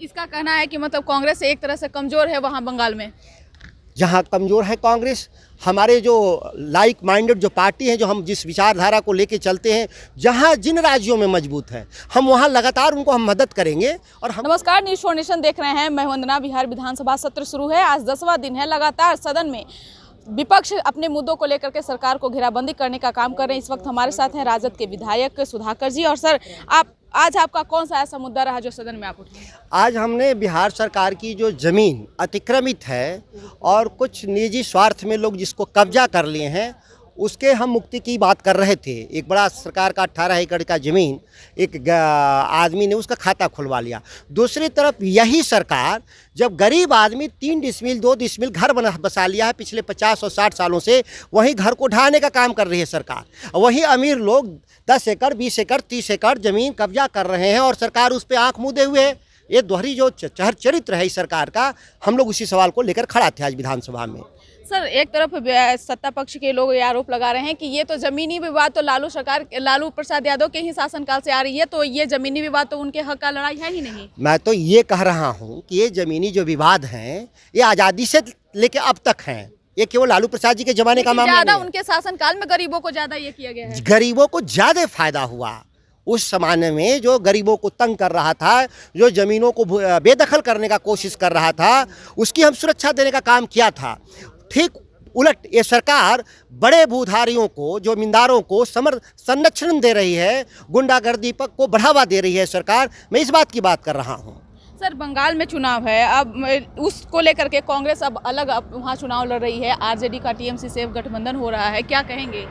इसका कहना है कि मतलब कांग्रेस एक तरह से कमजोर है वहाँ बंगाल में। जहाँ कमज़ोर है कांग्रेस, हमारे जो लाइक माइंडेड जो पार्टी हैं, जो हम जिस विचारधारा को लेके चलते हैं, जहाँ जिन राज्यों में मजबूत है, हम वहाँ लगातार उनको हम मदद करेंगे। और हम नमस्कार, न्यूज़ फॉर नेशन देख रहे हैं। मैं वंदना। बिहार विधानसभा सत्र शुरू है। आज 10वां दिन है। लगातार सदन में विपक्ष अपने मुद्दों को लेकर के सरकार को घेराबंदी करने का काम कर रहे हैं। इस वक्त हमारे साथ हैं राजद के विधायक सुधाकर जी। और सर, आज आपका कौन सा ऐसा मुद्दा रहा जो सदन में आप उठाए? आज हमने बिहार सरकार की जो ज़मीन अतिक्रमित है और कुछ निजी स्वार्थ में लोग जिसको कब्जा कर लिए हैं, उसके हम मुक्ति की बात कर रहे थे। एक बड़ा सरकार का 18 एकड़ का ज़मीन एक आदमी ने उसका खाता खुलवा लिया। दूसरी तरफ यही सरकार जब गरीब आदमी 3 डिसमिल 2 डिसमिल घर बसा लिया है पिछले 50 और 60 सालों से, वहीं घर को ढाने का काम कर रही है सरकार। वहीं अमीर लोग 10 एकड़ 20 एकड़ 30 एकड़ ज़मीन कब्जा कर रहे हैं और सरकार उस पर आँख मूंदे हुए है। ये दोहरी जो चरित्र है इस सरकार का, हम लोग उसी सवाल को लेकर खड़ा थे आज विधानसभा में। सर, एक तरफ सत्ता पक्ष के लोग ये आरोप लगा रहे हैं कि ये तो जमीनी विवाद तो लालू प्रसाद यादव के ही शासनकाल से आ रही है, तो ये जमीनी विवाद तो उनके हक का लड़ाई है ही नहीं। मैं तो ये कह रहा हूँ कि ये जमीनी जो विवाद हैं, ये आज़ादी से लेके अब तक हैं। ये केवल लालू प्रसाद जी के जमाने का मामला नहीं है। उनके शासनकाल में गरीबों को ज्यादा ये किया गया है। गरीबों को ज्यादा फायदा हुआ। उस जमाने में जो गरीबों को तंग कर रहा था, जो जमीनों को बेदखल करने का कोशिश कर रहा था, उसकी हम सुरक्षा देने का काम किया था। ठीक उलट ये सरकार बड़े भूधारियों को, जमींदारों को संरक्षण दे रही है, गुंडागर्दी को बढ़ावा दे रही है सरकार। मैं इस बात की बात कर रहा हूँ। सर, बंगाल में चुनाव है, अब उसको लेकर के कांग्रेस अब वहाँ चुनाव लड़ रही है। आरजेडी का टीएमसी से गठबंधन हो रहा है, क्या कहेंगे?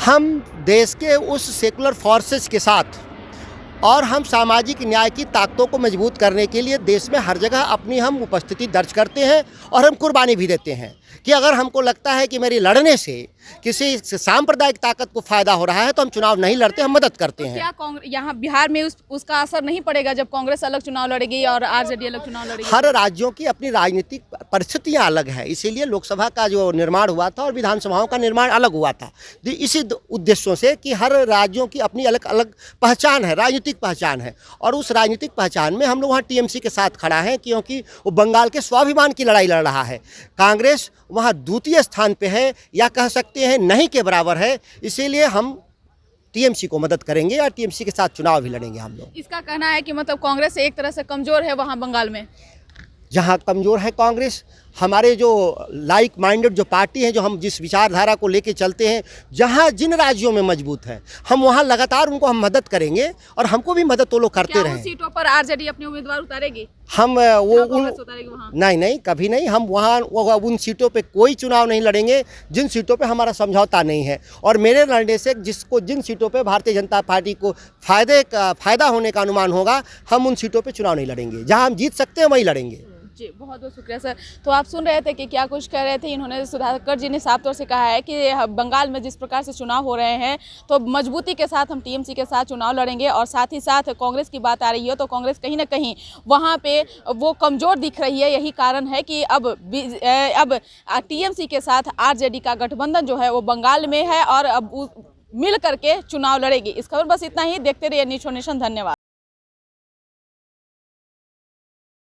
हम देश के उस सेकुलर फोर्सेस के साथ और हम सामाजिक न्याय की ताकतों को मजबूत करने के लिए देश में हर जगह अपनी हम उपस्थिति दर्ज करते हैं और हम कुर्बानी भी देते हैं कि अगर हमको लगता है कि मेरी लड़ने से किसी सांप्रदायिक ताकत को फायदा हो रहा है तो हम चुनाव नहीं लड़ते, हम मदद करते हैं। क्या यहाँ बिहार में उसका असर नहीं पड़ेगा जब कांग्रेस अलग चुनाव लड़ेगी और आरजेडी अलग चुनाव लड़ेगी? हर राज्यों की अपनी राजनीतिक परिस्थितियां अलग है, इसीलिए लोकसभा का जो निर्माण हुआ था और विधानसभाओं का निर्माण अलग हुआ था, इसी उद्देश्यों से कि हर राज्यों की अपनी अलग अलग पहचान है, राजनीतिक पहचान है। और उस राजनीतिक पहचान में हम लोग वहाँ टीएमसी के साथ खड़ा है, क्योंकि वो बंगाल के स्वाभिमान की लड़ाई लड़ रहा है। कांग्रेस वहाँ द्वितीय स्थान पे है, या कह सकते हैं नहीं के बराबर है। इसीलिए हम टीएमसी को मदद करेंगे और टीएमसी के साथ चुनाव भी लड़ेंगे हम लोग। इसका कहना है कि मतलब कांग्रेस एक तरह से कमजोर है वहाँ बंगाल में। जहाँ कमज़ोर है कांग्रेस, हमारे जो लाइक माइंडेड जो पार्टी हैं, जो हम जिस विचारधारा को लेके चलते हैं, जहाँ जिन राज्यों में मजबूत है, हम वहाँ लगातार उनको हम मदद करेंगे और हमको भी मदद वो लोग करते रहे। सीटों पर आरजेडी अपने उम्मीदवार उतारेगी? हम नहीं, कभी नहीं। हम वहाँ उन सीटों पे कोई चुनाव नहीं लड़ेंगे जिन सीटों पे हमारा समझौता नहीं है। और मेरे लड़ने से जिन सीटों पे भारतीय जनता पार्टी को फायदा होने का अनुमान होगा, हम उन सीटों पे चुनाव नहीं लड़ेंगे। जहाँ हम जीत सकते हैं वहीं लड़ेंगे। जी, बहुत बहुत शुक्रिया सर। तो आप सुन रहे थे कि क्या कुछ कह रहे थे इन्होंने। सुधाकर जी ने साफ तौर से कहा है कि बंगाल में जिस प्रकार से चुनाव हो रहे हैं, तो मजबूती के साथ हम टीएमसी के साथ चुनाव लड़ेंगे। और साथ ही साथ कांग्रेस की बात आ रही है तो कांग्रेस कहीं ना कहीं वहाँ पे वो कमज़ोर दिख रही है। यही कारण है कि अब टीएमसी के साथ आरजेडी का गठबंधन जो है वो बंगाल में है और अब मिल करके चुनाव लड़ेगी। इस खबर बस इतना ही। देखते रहिए न्यूज़ फॉर नेशन। धन्यवाद।